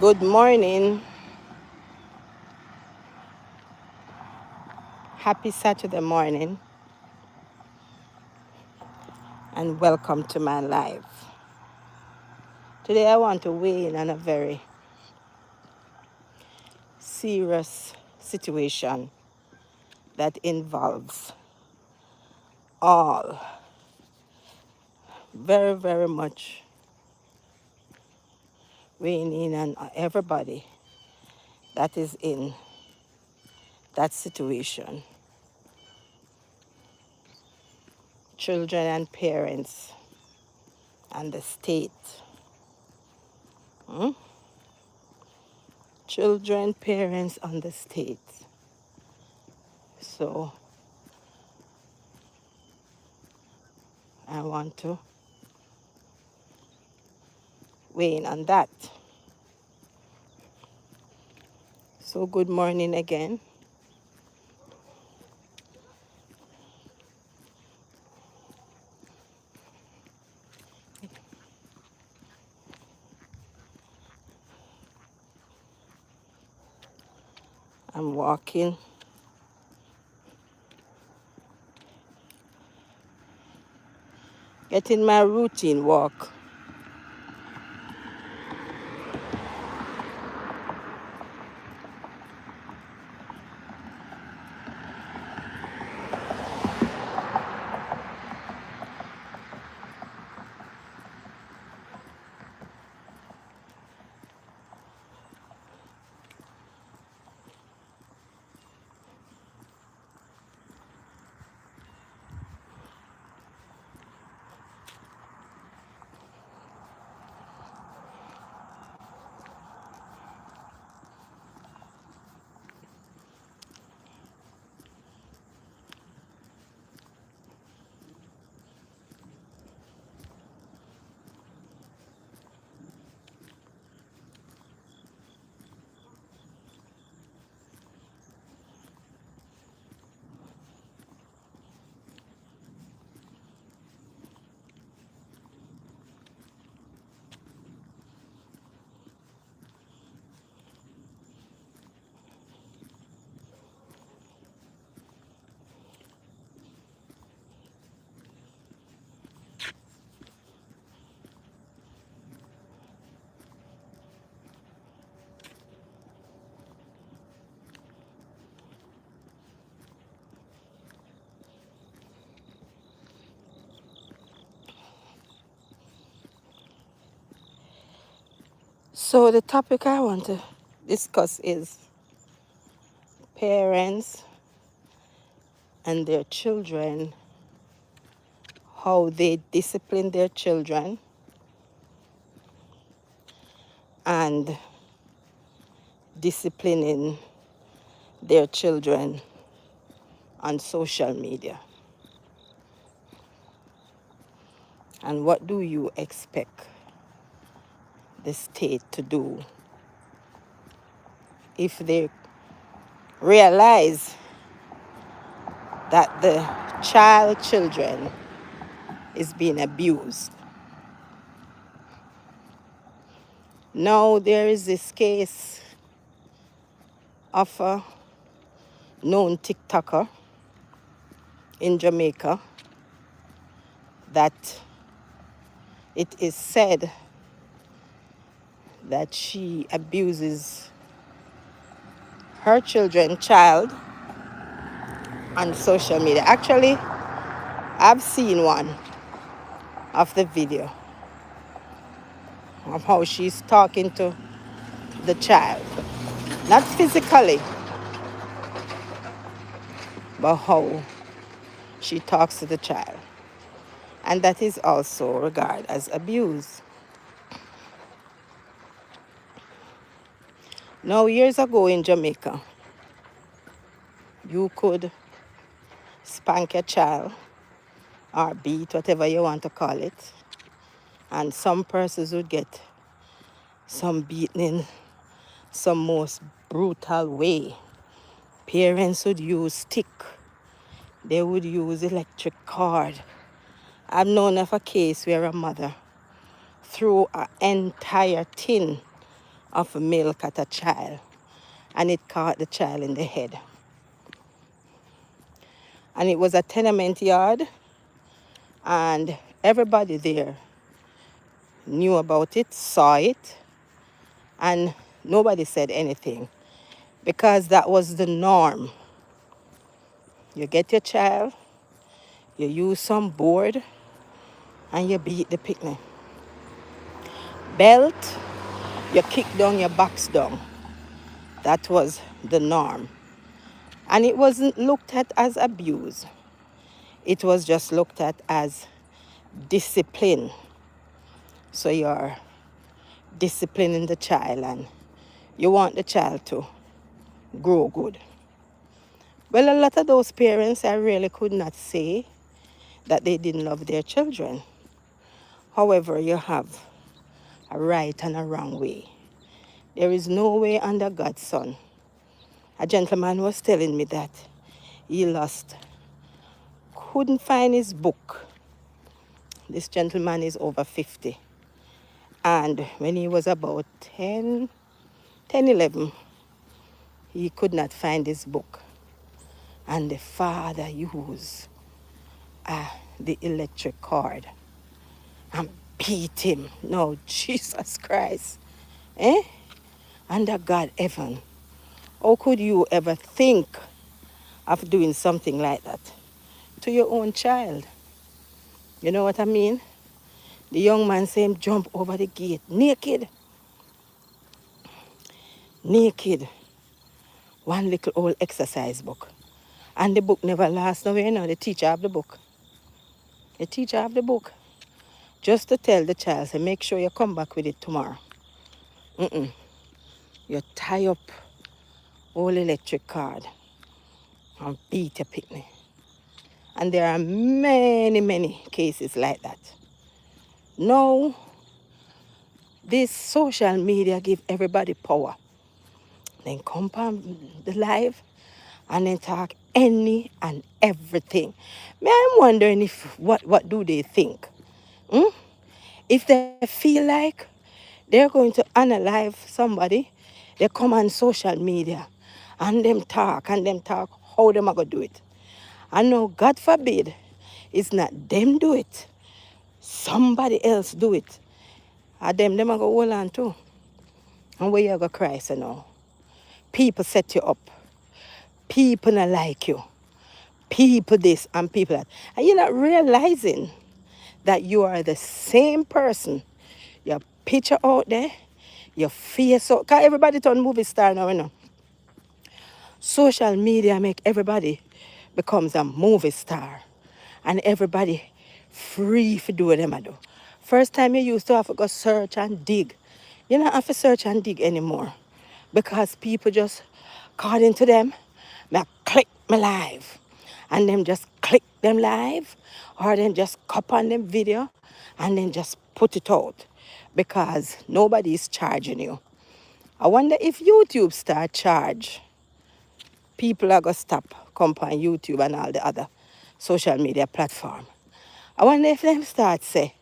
Good morning. Happy Saturday morning and welcome to my life. Today I want to weigh in on a very serious situation that involves all, very much weighing in on everybody that is in that situation. Children and parents and the state. Hmm? Children, parents, and the state. So I want to weigh in on that. So good morning again. I'm walking, getting my routine walk. So the topic I want to discuss is parents and their children, how they discipline their children and disciplining their children on social media. And what do you expect the state to do if they realize that the children is being abused? Now there is this case of a known TikToker in Jamaica that it is said that she abuses her child on social media. Actually, I've seen one of the video of how she's talking to the child. Not physically, but how she talks to the child. And that is also regarded as abuse. Now, years ago in Jamaica, you could spank your child or beat, whatever you want to call it. And some persons would get some beating, some most brutal way. Parents would use stick. They would use electric cord. I've known of a case where a mother threw an entire tin of milk at a child, and it caught the child in the head. And it was a tenement yard, and everybody there knew about it, saw it, and nobody said anything because that was the norm. You get your child, you use some board, and you beat the picnic. Belt, you kick down, your box down. That was the norm. And it wasn't looked at as abuse. It was just looked at as discipline. So you're disciplining the child and you want the child to grow good. Well, a lot of those parents, I really could not say that they didn't love their children. However, you have a right and a wrong way. There is no way under God's sun. A gentleman was telling me that he couldn't find his book. This gentleman is over 50. And when he was about 11, he could not find his book. And the father used the electric cord and beat him. No, Jesus Christ. Eh? Under God heaven. How could you ever think of doing something like that to your own child? You know what I mean? The young man said him jump over the gate, naked. Naked. One little old exercise book. And the book never lasts nowhere, you know, the teacher of the book. The teacher of the book. Just to tell the child, say, make sure you come back with it tomorrow. You tie up all electric cord and beat your picnic. And there are many, many cases like that. Now, this social media give everybody power. Then come on the live and then talk any and everything. I'm wondering if what do they think? If they feel like they're going to unalive somebody, they come on social media and them talk how them are going to do it. I know, God forbid, it's not them do it. Somebody else do it. And them are going to hold on too. And where you going to cry, so now? People set you up. People not like you. People this and people that. And you're not realizing that you are the same person. Your picture out there, your face out. Because everybody turn movie star now, you know. Social media make everybody becomes a movie star. And everybody free to do what them do. First time you used to have to go search and dig. You don't have to search and dig anymore. Because people just, according to them, I click my live. And them just click them live. Or then just copy on them video. And then just put it out. Because nobody is charging you. I wonder if YouTube start charge, people are going to stop come on YouTube and all the other social media platform. I wonder if them start say,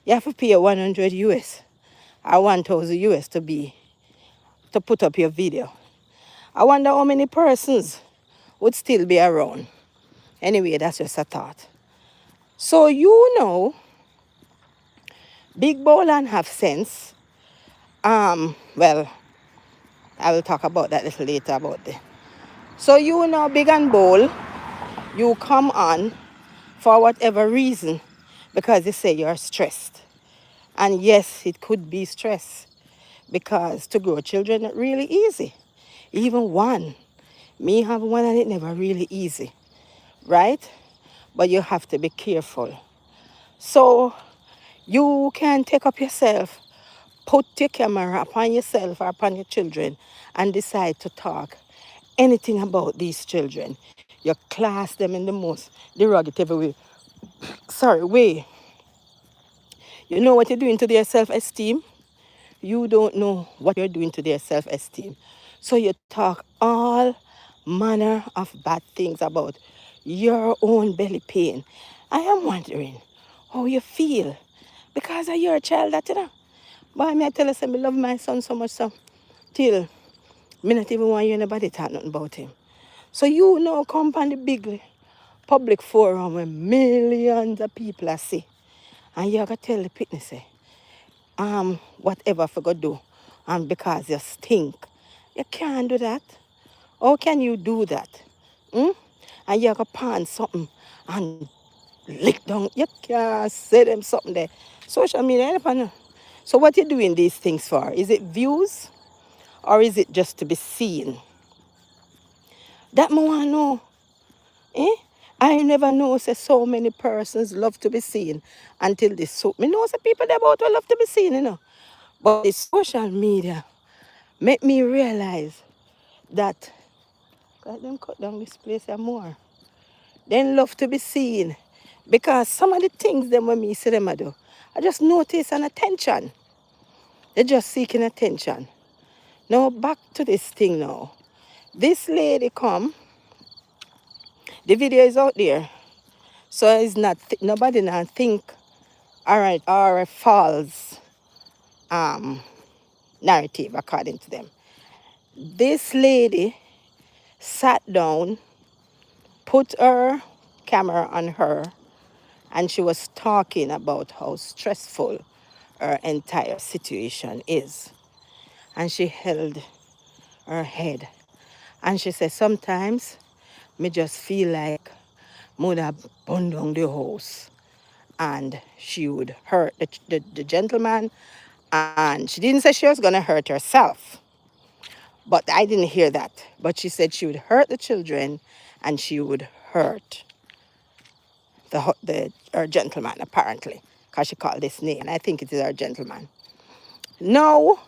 you have to pay 100 US or 1,000 US to put up your video. I wonder how many persons would still be around. Anyway, that's just a thought. So you know, Big Bowland have sense. Well, I will talk about that a little later about the. So you know, Big and Bold, you come on for whatever reason because you say you're stressed. And yes, it could be stress because to grow children is really easy. Even one. Me have one and it never really easy. Right? But you have to be careful. So you can take up yourself, put your camera upon yourself or upon your children and decide to talk anything about these children. You class them in the most derogatory way. You know what you're doing to their self-esteem? You don't know what you're doing to their self-esteem. So you talk all manner of bad things about your own belly pain. I am wondering how you feel because you're a child that, you know. Boy, I tell you, I love my son so much so. till me not even want you anybody talk nothing about him. So you know come on the big public forum where millions of people are see. And you gotta tell the pitney say, whatever for go do. And because you stink. You can't do that. How can you do that? Hmm? And you gotta pan something and lick down. You can't say them something there. Social media, anything. So what you doing these things for? Is it views or is it just to be seen? That me want know. Eh? I never know say so many persons love to be seen until this so me know say people there about will love to be seen, you know. But the social media make me realize that God them cut down this place and more. They love to be seen. Because some of the things them when me see them I do, I just notice an attention. They're just seeking attention. Now back to this thing now. This lady come, the video is out there. So it's not nobody now think alright or a false narrative according to them. This lady sat down, put her camera on her, and she was talking about how stressful her entire situation is. And she held her head. And she said, sometimes me just feel like mother burn down the house and she would hurt the gentleman. And she didn't say she was going to hurt herself. But I didn't hear that. But she said she would hurt the children and she would hurt her gentleman, apparently. Because she called this name. And I think it is her gentleman. No,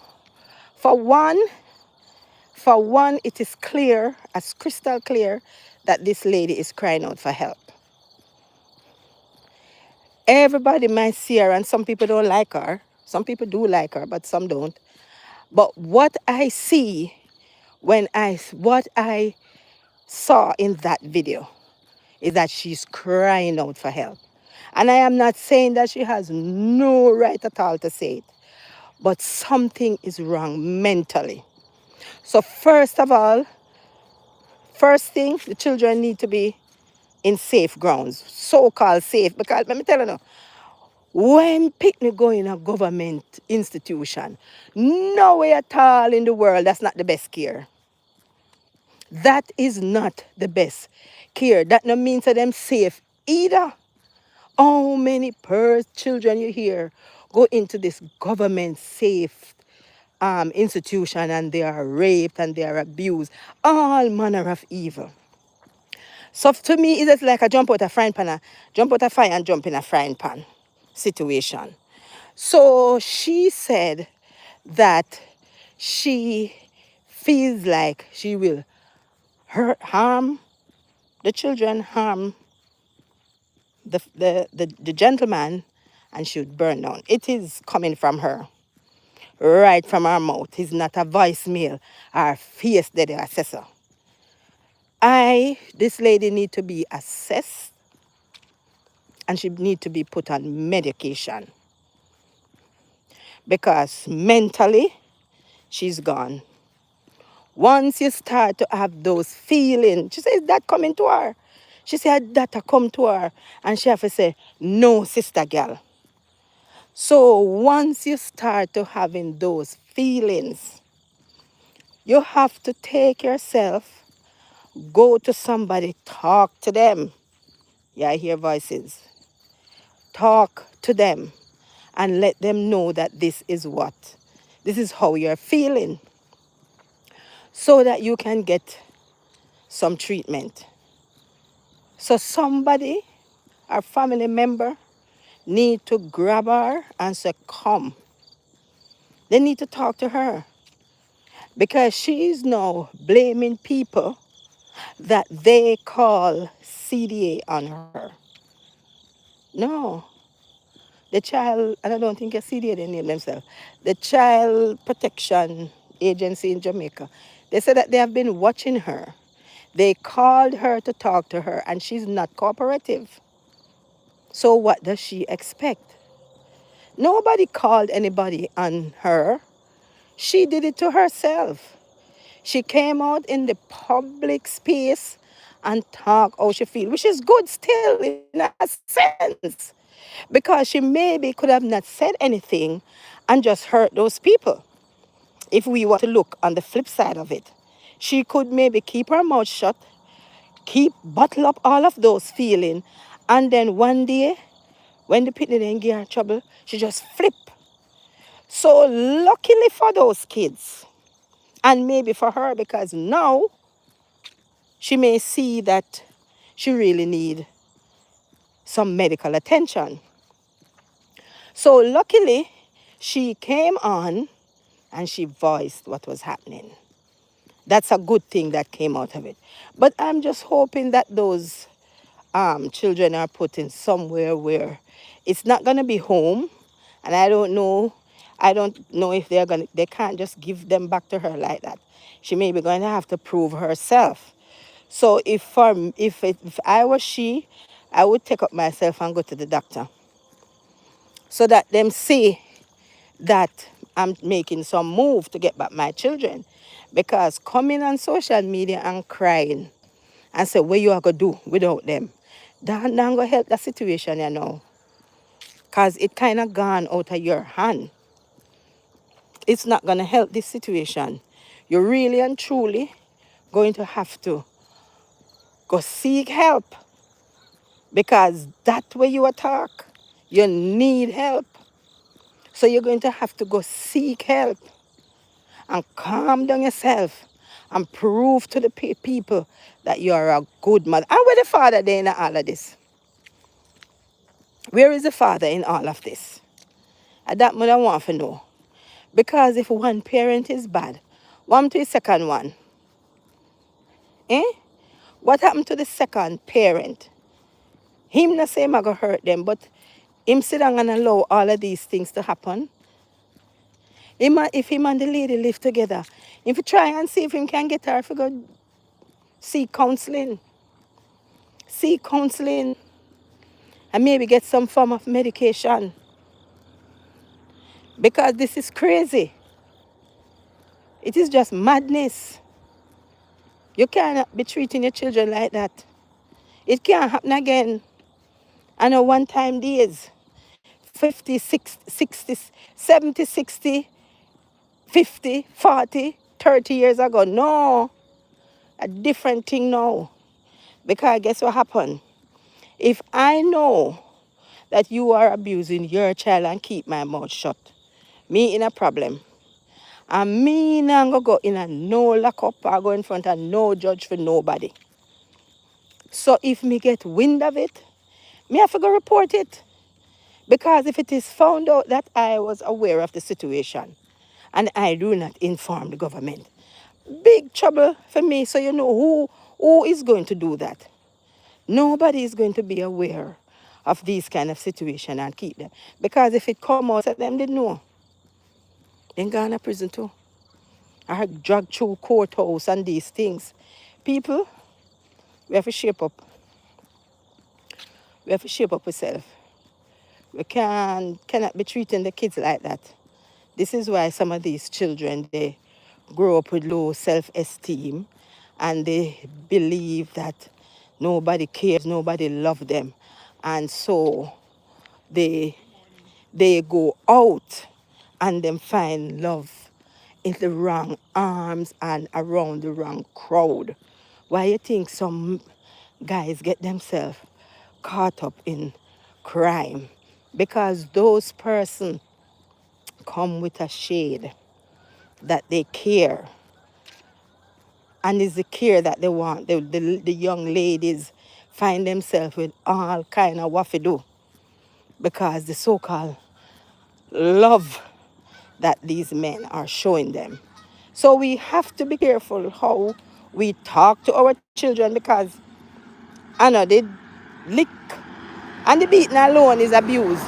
for one, it is clear, as crystal clear, that this lady is crying out for help. Everybody might see her, and some people don't like her. Some people do like her, but some don't. But what I see what I saw in that video is that she's crying out for help. And I am not saying that she has no right at all to say it, but something is wrong mentally. So first of all, first thing, the children need to be in safe grounds, so-called safe, because let me tell you now, when picnic go in a government institution, nowhere at all in the world, that's not the best care. That is not the best care. That no means that them safe either. How many children you hear go into this government safe institution and they are raped and they are abused, all manner of evil. So to me, it's like a jump out a frying pan, jump out a fire and jump in a frying pan situation. So she said that she feels like she will harm the children, harm the gentleman, and she would burn down. It is coming from her, right from her mouth. It's not a voicemail or face that the assessor. This lady need to be assessed and she need to be put on medication because mentally she's gone. Once you start to have those feelings, she says that coming to her. She said that come to her and she have to say, no, sister girl. So once you start to having those feelings, you have to take yourself, go to somebody, talk to them. Yeah, I hear voices. Talk to them and let them know that this is how you're feeling so that you can get some treatment. So somebody, our family member, need to grab her and say, come. They need to talk to her because she is now blaming people that they call CDA on her. No. The child, and I don't think a CDA they name themselves, the Child Protection Agency in Jamaica, they said that they have been watching her. They called her to talk to her and she's not cooperative. So what does she expect? Nobody called anybody on her. She did it to herself. She came out in the public space and talked how she feels, which is good still in a sense, because she maybe could have not said anything and just hurt those people. If we were to look on the flip side of it, she could maybe keep her mouth shut, keep bottle up all of those feelings, and then one day, when the people didn't get her trouble, she just flip. So luckily for those kids, and maybe for her, because now she may see that she really need some medical attention. So luckily, she came on and she voiced what was happening. That's a good thing that came out of it. But I'm just hoping that those children are put in somewhere where it's not going to be home. And I don't know if they can't just give them back to her like that. She may be going to have to prove herself. So if I was she, I would take up myself and go to the doctor, so that them see that I'm making some move to get back my children. Because coming on social media and crying and say what you are going to do without them, that not going to help the situation, you know. Because it kind of gone out of your hand. It's not going to help this situation. You're really and truly going to have to go seek help. Because that way you attack, you need help. So you're going to have to go seek help and calm down yourself and prove to the people that you are a good mother. And where the father there in all of this? Where is the father in all of this? And that mother want to know. Because if one parent is bad, what to the second one? Eh? What happened to the second parent? Him not say I'm going to hurt them, but him sit down and allow all of these things to happen. If him and the lady live together, if you try and see if him can get her, if you go seek counseling, and maybe get some form of medication. Because this is crazy. It is just madness. You cannot be treating your children like that. It can't happen again. I know one time days, 50, 60, 70, 60, 50, 40, 30 years ago. No, a different thing now. Because guess what happened? If I know that you are abusing your child and keep my mouth shut, me in a problem. And me not gonna go in a no lock up or go in front of no judge for nobody. So if me get wind of it, me have to go report it. Because if it is found out that I was aware of the situation and I do not inform the government, big trouble for me. So you know who is going to do that? Nobody is going to be aware of these kind of situation and keep them. Because if it come out, them didn't know. Then gone to prison too. I heard drug through courthouse and these things. People, we have to shape up. We have to shape up ourselves. We cannot be treating the kids like that. This is why some of these children, they grow up with low self-esteem and they believe that nobody cares, nobody loves them. And so they go out and then find love in the wrong arms and around the wrong crowd. Why you think some guys get themselves caught up in crime? Because those persons come with a shade that they care. And it's the care that they want. The young ladies find themselves with all kind of what to do. Because the so-called love that these men are showing them. So we have to be careful how we talk to our children, because I know they lick and the beating alone is abuse.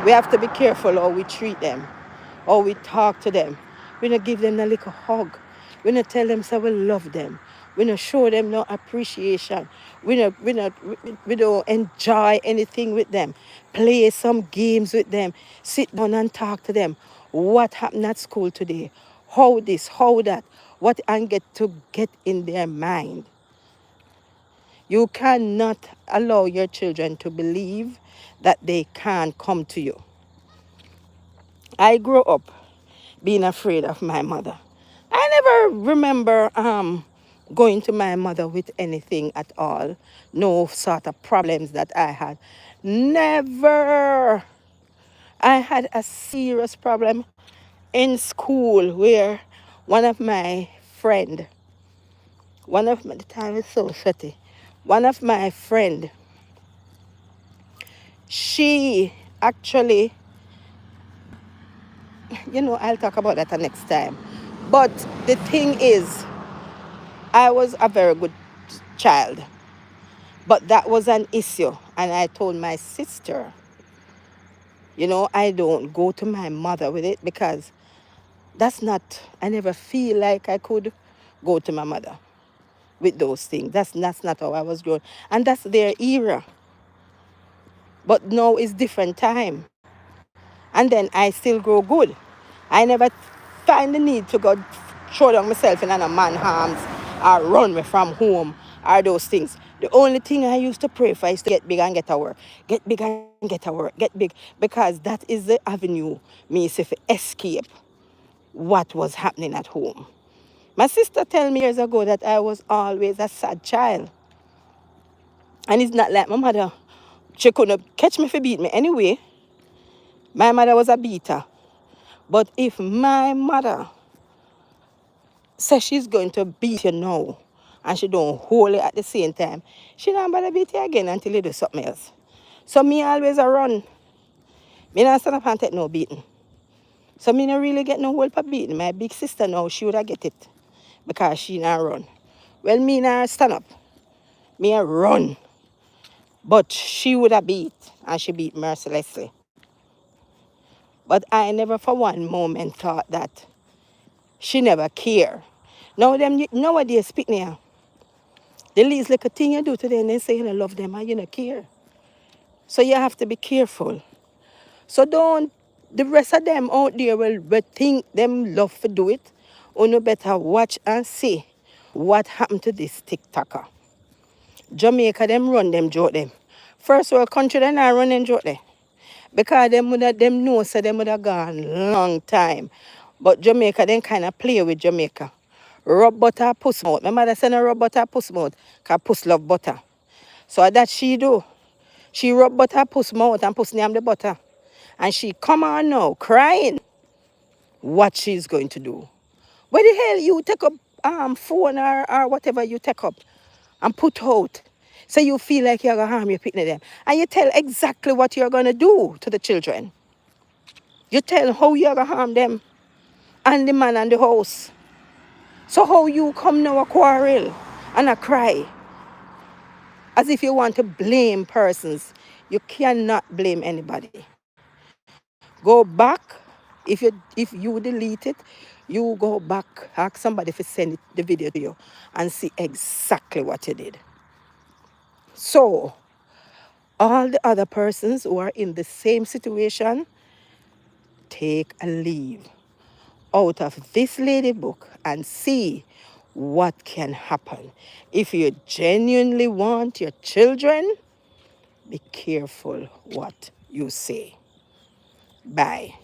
We have to be careful how we treat them, how we talk to them. We don't give them a little hug. We don't tell them so we love them. We don't show them no appreciation. We don't enjoy anything with them. Play some games with them. Sit down and talk to them. What happened at school today? how this, how that, what, and get in their mind. You cannot allow your children to believe that they can't come to you. I grew up being afraid of my mother. I never remember going to my mother with anything at all. No sort of problems that I had. Never. I had a serious problem in school where one of my friend, the time is so sweaty. One of my friend, she actually, I'll talk about that next time. But the thing is, I was a very good child. But that was an issue. And I told my sister, I don't go to my mother with it because I never feel like I could go to my mother with those things. That's not how I was growing. And that's their era. But now it's different time. And then I still grow good. I never find the need to go throw down myself in a man's arms or run me from home or those things. The only thing I used to pray for is to get big and get a work. Get big and get a work. Get big. Because that is the avenue me see to escape what was happening at home. My sister told me years ago that I was always a sad child. And it's not like my mother. She couldn't catch me if beat me anyway. My mother was a beater. But if my mother says she's going to beat you now and she don't hold it at the same time, she don't bother beat you again until you do something else. So me always a run. Me not stand up and take no beating. So me not really get no hold for beating. My big sister now, she would have get it because she not run. Well, me not stand up. Me a run. But she would have beat, and she beat mercilessly. But I never for one moment thought that she never care. Now them nowadays speak now. The least little thing you do to them, they say you don't love them and you don't care. So you have to be careful. So the rest of them out there will think them love to do it. Or no better watch and see what happened to this TikToker. Jamaica, them run them joke them. First world country, they not run them joke them. Because them know so them would have gone long time. But Jamaica, them kind of play with Jamaica. Rub butter, puss mouth. My mother said no rub butter, puss mouth. Because puss love butter. So that she do. She rub butter, puss mouth and puss name the butter. And she come on now, crying. What she's going to do. Where the hell you take up phone or whatever you take up and put out. So you feel like you're going to harm your picnic them. And you tell exactly what you're going to do to the children. You tell how you're going to harm them and the man and the house. So how you come now a quarrel and a cry as if you want to blame persons. You cannot blame anybody. Go back. If you delete it, you go back, ask somebody to send the video to you and see exactly what you did. So, all the other persons who are in the same situation, take a leave out of this lady book and see what can happen. If you genuinely want your children, be careful what you say. Bye.